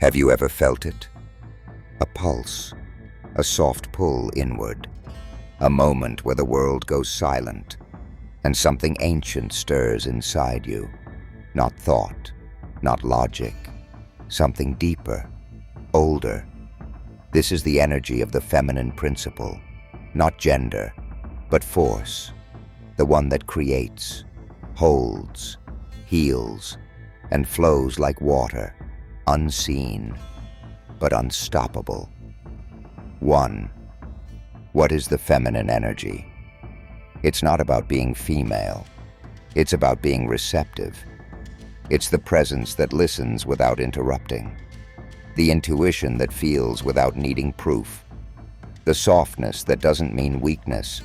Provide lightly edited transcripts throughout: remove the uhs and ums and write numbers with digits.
Have you ever felt it? A pulse, a soft pull inward, a moment where the world goes silent and something ancient stirs inside you. Not thought, not logic, something deeper, older. This is the energy of the feminine principle, not gender, but force, the one that creates, holds, heals, and flows like water, unseen, but unstoppable. 1. What is the feminine energy? It's not about being female. It's about being receptive. It's the presence that listens without interrupting, the intuition that feels without needing proof, the softness that doesn't mean weakness,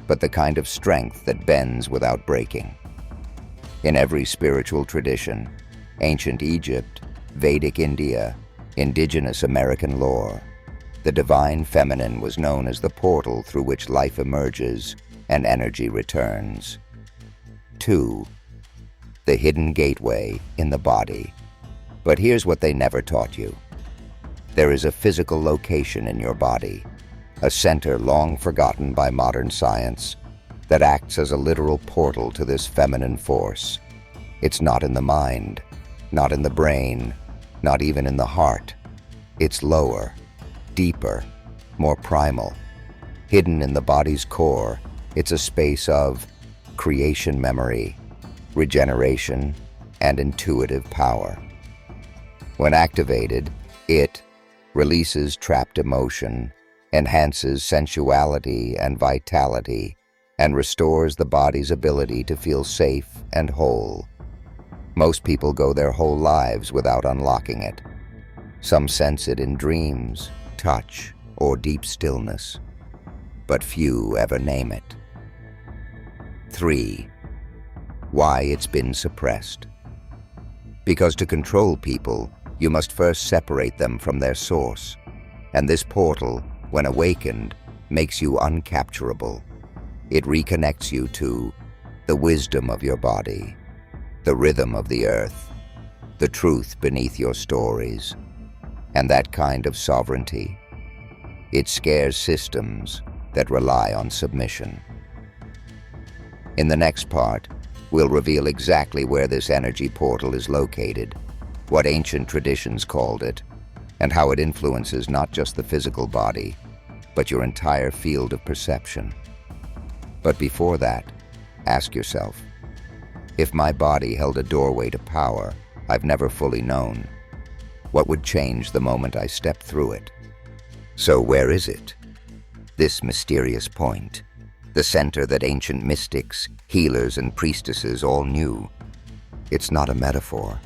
but the kind of strength that bends without breaking. In every spiritual tradition, ancient Egypt, Vedic India, indigenous American lore, the divine feminine was known as the portal through which life emerges and energy returns. 2. The hidden gateway in the body. But here's what they never taught you. There is a physical location in your body, a center long forgotten by modern science, that acts as a literal portal to this feminine force. It's not in the mind, not in the brain, not even in the heart. It's lower, deeper, more primal. Hidden in the body's core, it's a space of creation memory, regeneration, and intuitive power. When activated, it releases trapped emotion, enhances sensuality and vitality, and restores the body's ability to feel safe and whole. Most people go their whole lives without unlocking it. Some sense it in dreams, touch, or deep stillness, but few ever name it. 3. Why it's been suppressed. Because to control people, you must first separate them from their source, and this portal, when awakened, makes you uncapturable. It reconnects you to the wisdom of your body, the rhythm of the earth, the truth beneath your stories, and that kind of sovereignty. It scares systems that rely on submission. In the next part, we'll reveal exactly where this energy portal is located, what ancient traditions called it, and how it influences not just the physical body, but your entire field of perception. But before that, ask yourself, if my body held a doorway to power I've never fully known, what would change the moment I stepped through it? So where is it? This mysterious point, the center that ancient mystics, healers, and priestesses all knew. It's not a metaphor.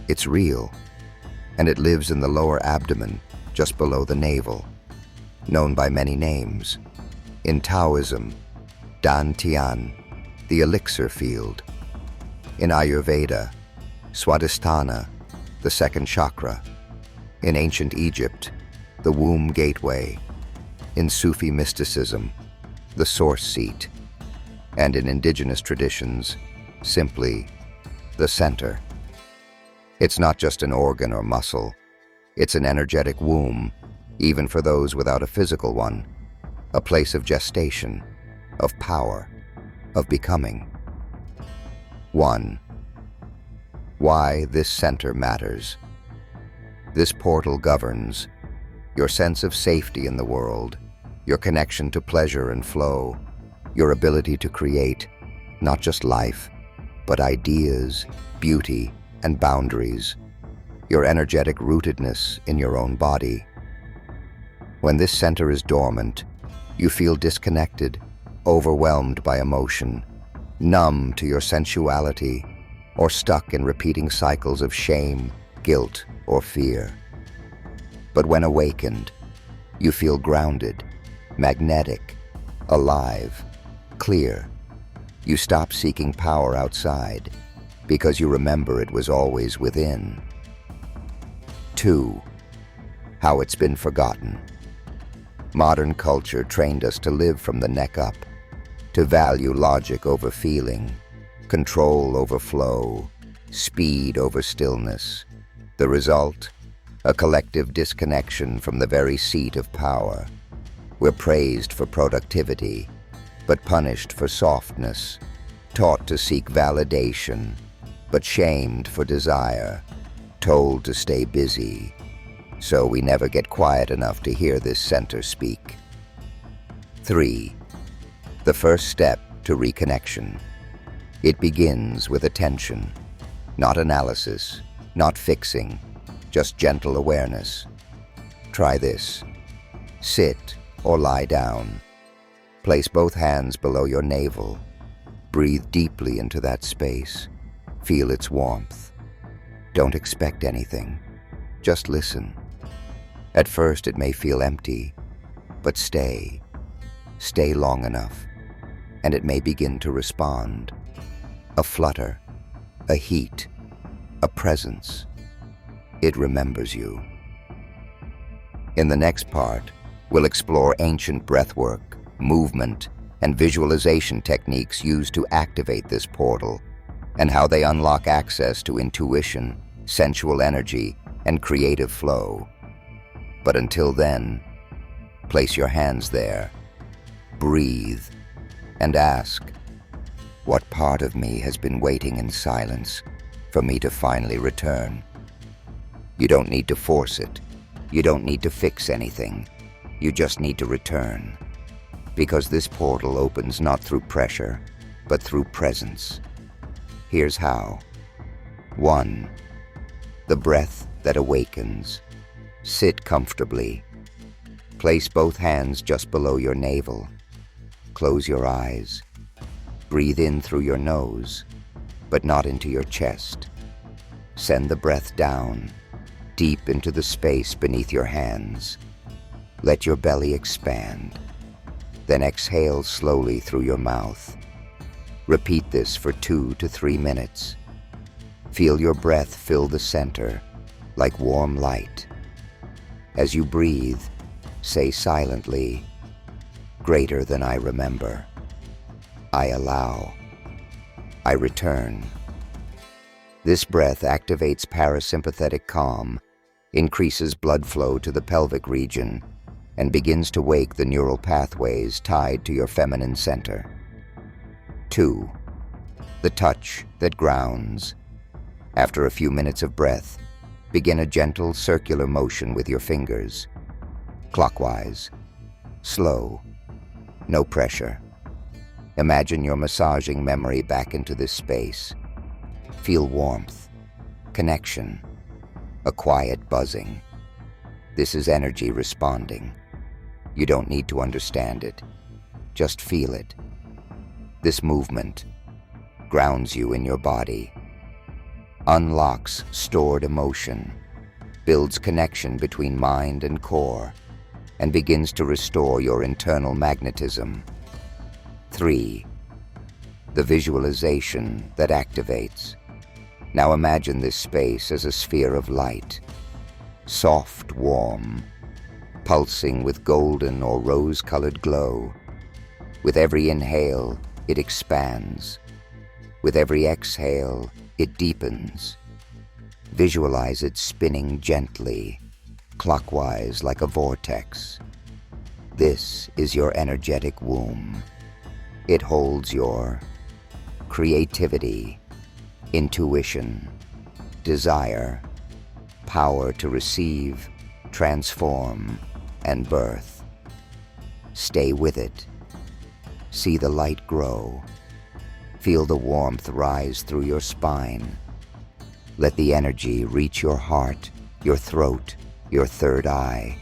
It's real, and it lives in the lower abdomen, just below the navel, known by many names. In Taoism, Dan Tian, the elixir field. In Ayurveda, Swadhisthana, the second chakra. In ancient Egypt, the womb gateway. In Sufi mysticism, the source seat. And in indigenous traditions, simply the center. It's not just an organ or muscle. It's an energetic womb, even for those without a physical one. A place of gestation, of power, of becoming. 1. Why this center matters. This portal governs your sense of safety in the world, your connection to pleasure and flow, your ability to create not just life, but ideas, beauty, and boundaries, your energetic rootedness in your own body. When this center is dormant, you feel disconnected, overwhelmed by emotion, numb to your sensuality, or stuck in repeating cycles of shame, guilt, or fear. But when awakened, you feel grounded, magnetic, alive, clear. You stop seeking power outside because you remember it was always within. 2. How it's been forgotten. Modern culture trained us to live from the neck up, to value logic over feeling, control over flow, speed over stillness. The result? a collective disconnection from the very seat of power. We're praised for productivity, but punished for softness, taught to seek validation, but shamed for desire, told to stay busy, so we never get quiet enough to hear this center speak. 3. The first step to reconnection. It begins with attention, not analysis, not fixing, just gentle awareness. Try this. Sit or lie down. Place both hands below your navel. Breathe deeply into that space. Feel its warmth. Don't expect anything. Just listen. At first it may feel empty, but stay. Stay long enough, and it may begin to respond. A flutter, a heat, a presence. It remembers you. In the next part, we'll explore ancient breathwork, movement, and visualization techniques used to activate this portal, and how they unlock access to intuition, sensual energy, and creative flow. But until then, place your hands there, breathe, and ask, what part of me has been waiting in silence for me to finally return? You don't need to force it. You don't need to fix anything. You just need to return. Because this portal opens not through pressure, but through presence. Here's how. 1. The breath that awakens. Sit comfortably. Place both hands just below your navel. Close your eyes. Breathe in through your nose, but not into your chest. Send the breath down, deep into the space beneath your hands. Let your belly expand. Then exhale slowly through your mouth. Repeat this for 2 to 3 minutes. Feel your breath fill the center like warm light. As you breathe, say silently, greater than I remember. I allow. I return. This breath activates parasympathetic calm, increases blood flow to the pelvic region, and begins to wake the neural pathways tied to your feminine center. 2. The touch that grounds. After a few minutes of breath, begin a gentle circular motion with your fingers. Clockwise. Slow. No pressure. Imagine you're massaging memory back into this space. Feel warmth, connection, a quiet buzzing. This is energy responding. You don't need to understand it. Just feel it. This movement grounds you in your body, unlocks stored emotion, builds connection between mind and core, and begins to restore your internal magnetism. 3. The visualization that activates. Now imagine this space as a sphere of light, soft, warm, pulsing with golden or rose-colored glow. With every inhale, it expands. With every exhale, it deepens. Visualize it spinning gently, clockwise like a vortex. This is your energetic womb. It holds your creativity, intuition, desire, power to receive, transform, and birth. Stay with it. See the light grow. Feel the warmth rise through your spine. Let the energy reach your heart, your throat, your third eye.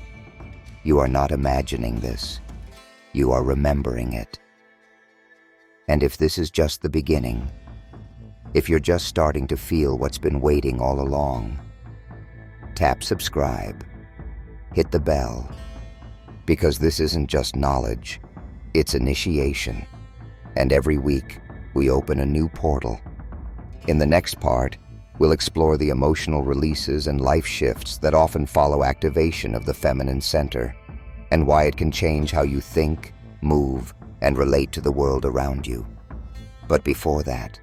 You are not imagining this. You are remembering it. And if this is just the beginning, if you're just starting to feel what's been waiting all along, tap subscribe, hit the bell, because this isn't just knowledge, it's initiation. And every week, we open a new portal. In the next part, we'll explore the emotional releases and life shifts that often follow activation of the feminine center, and why it can change how you think, move, and relate to the world around you. But before that,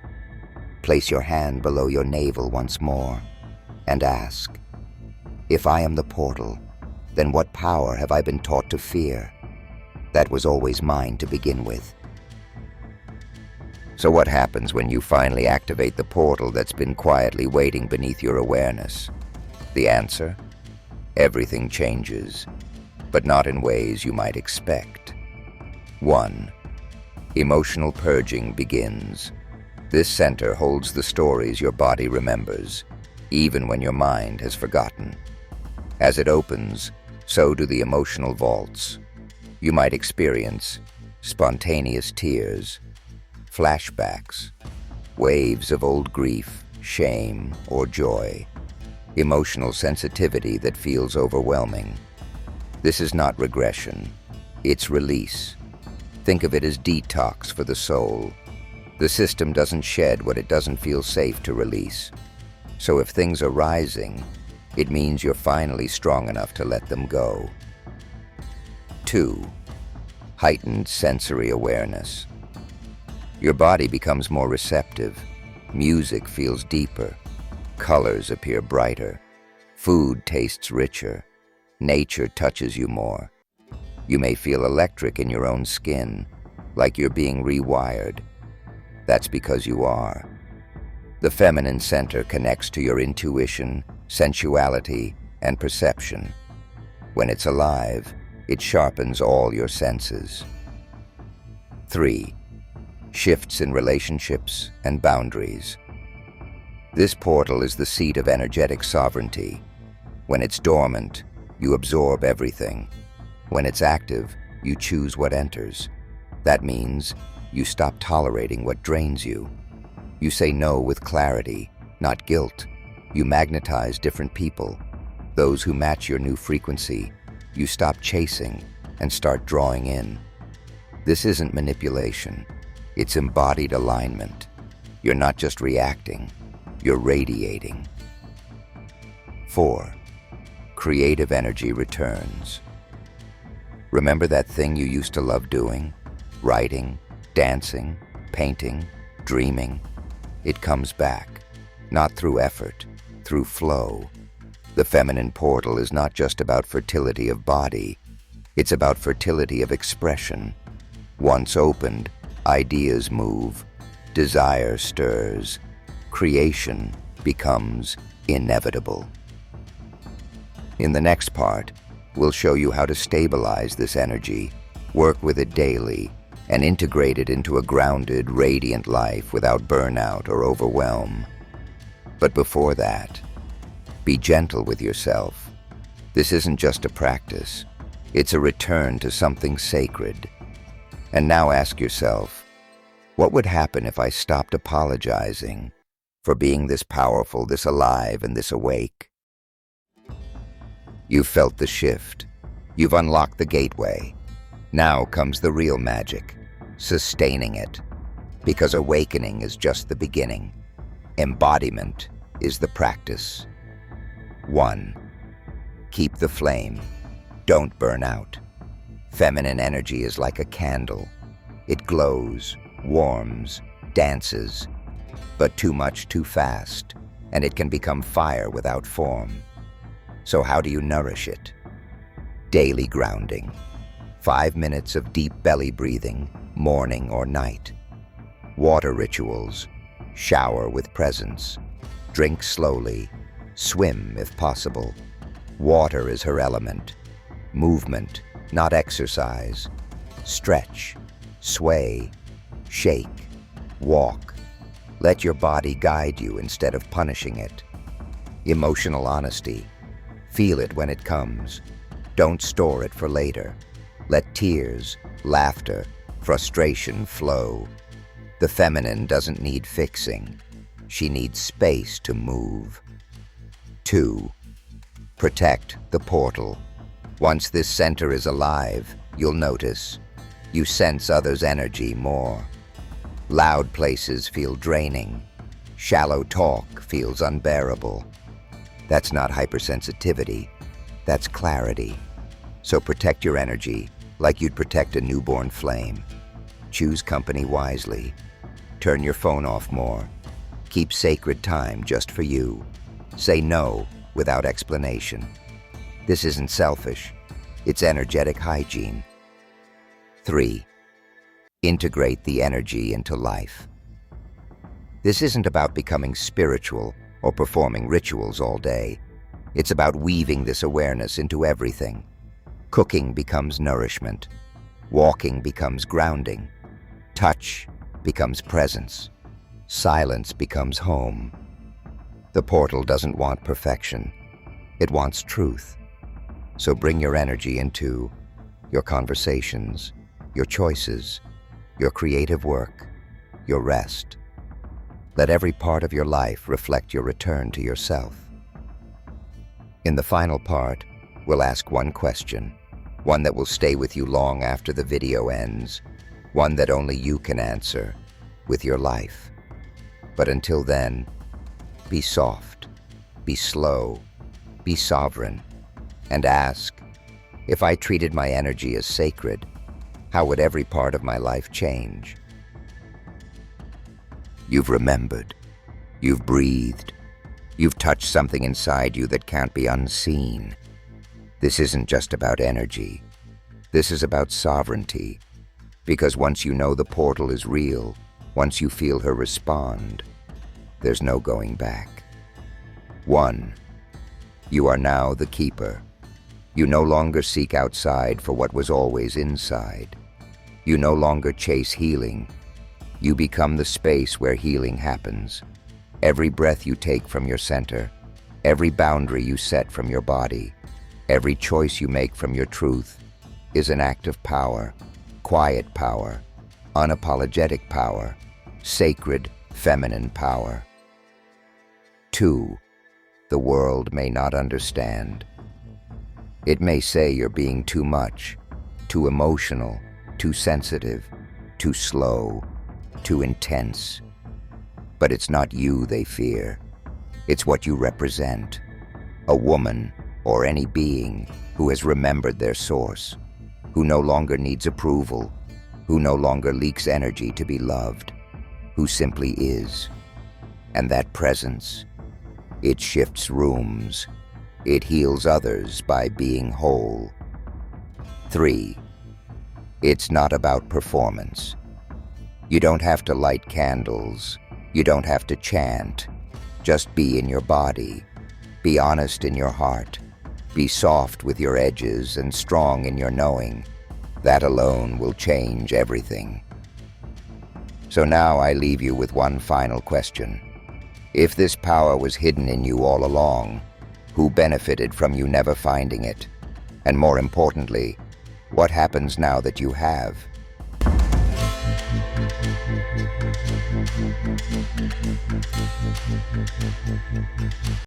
place your hand below your navel once more and ask, If I am the portal, then what power have I been taught to fear? That was always mine to begin with. So what happens when you finally activate the portal that's been quietly waiting beneath your awareness? The answer? Everything changes, but not in ways you might expect. 1. Emotional purging begins. This center holds the stories your body remembers, even when your mind has forgotten. As it opens, so do the emotional vaults. You might experience spontaneous tears, flashbacks, waves of old grief, shame, or joy, emotional sensitivity that feels overwhelming. This is not regression, it's release. Think of it as detox for the soul. The system doesn't shed what it doesn't feel safe to release. So if things are rising, it means you're finally strong enough to let them go. 2. Heightened sensory awareness. Your body becomes more receptive. Music feels deeper. Colors appear brighter. Food tastes richer. Nature touches you more. You may feel electric in your own skin, like you're being rewired. That's because you are. The feminine center connects to your intuition, sensuality, and perception. When it's alive, it sharpens all your senses. 3. Shifts in relationships and boundaries. This portal is the seat of energetic sovereignty. When it's dormant, you absorb everything. When it's active, you choose what enters. That means you stop tolerating what drains you. You say no with clarity, not guilt. You magnetize different people, those who match your new frequency. You stop chasing and start drawing in. This isn't manipulation. It's embodied alignment. You're not just reacting, you're radiating. 4. Creative energy returns. Remember that thing you used to love doing? Writing, dancing, painting, dreaming? It comes back, not through effort, through flow. The feminine portal is not just about fertility of body, it's about fertility of expression. Once opened, ideas move, desire stirs, creation becomes inevitable. In the next part, we'll show you how to stabilize this energy, work with it daily, and integrate it into a grounded, radiant life without burnout or overwhelm. But before that, be gentle with yourself. This isn't just a practice, it's a return to something sacred. And now ask yourself, what would happen if I stopped apologizing for being this powerful, this alive, and this awake? You've felt the shift. You've unlocked the gateway. Now comes the real magic, sustaining it. Because awakening is just the beginning. Embodiment is the practice. 1. Keep the flame. Don't burn out. Feminine energy is like a candle. It glows, warms, dances, but too much too fast, and it can become fire without form. So how do you nourish it? Daily grounding. 5 minutes of deep belly breathing, morning or night. Water rituals. Shower with presence. Drink slowly. Swim if possible. Water is her element. Movement, not exercise. Stretch, sway, shake, walk. Let your body guide you instead of punishing it. Emotional honesty. Feel it when it comes. Don't store it for later. Let tears, laughter, frustration flow. The feminine doesn't need fixing. She needs space to move. 2. Protect the portal. Once this center is alive, you'll notice. You sense others' energy more. Loud places feel draining. Shallow talk feels unbearable. That's not hypersensitivity. That's clarity. So protect your energy like you'd protect a newborn flame. Choose company wisely. Turn your phone off more. Keep sacred time just for you. Say no without explanation. This isn't selfish, it's energetic hygiene. 3. Integrate the energy into life. This isn't about becoming spiritual or performing rituals all day. It's about weaving this awareness into everything. Cooking becomes nourishment. Walking becomes grounding. Touch becomes presence. Silence becomes home. The portal doesn't want perfection. It wants truth. So bring your energy into your conversations, your choices, your creative work, your rest. Let every part of your life reflect your return to yourself. In the final part, we'll ask one question, one that will stay with you long after the video ends, one that only you can answer with your life. But until then, be soft, be slow, be sovereign, and ask, if I treated my energy as sacred, how would every part of my life change? You've remembered, you've breathed, you've touched something inside you that can't be unseen. This isn't just about energy. This is about sovereignty. Because once you know the portal is real, once you feel her respond, there's no going back. 1. You are now the keeper. You no longer seek outside for what was always inside. You no longer chase healing. You become the space where healing happens. Every breath you take from your center, every boundary you set from your body, every choice you make from your truth is an act of power, quiet power, unapologetic power, sacred feminine power. 2. The world may not understand. It may say you're being too much, too emotional, too sensitive, too slow, too intense. But it's not you they fear. It's what you represent. A woman, or any being, who has remembered their source, who no longer needs approval, who no longer leaks energy to be loved, who simply is. And that presence, it shifts rooms. It heals others by being whole. 3. It's not about performance. You don't have to light candles. You don't have to chant. Just be in your body. Be honest in your heart. Be soft with your edges and strong in your knowing. That alone will change everything. So now I leave you with one final question. If this power was hidden in you all along, who benefited from you never finding it? And more importantly, what happens now that you have?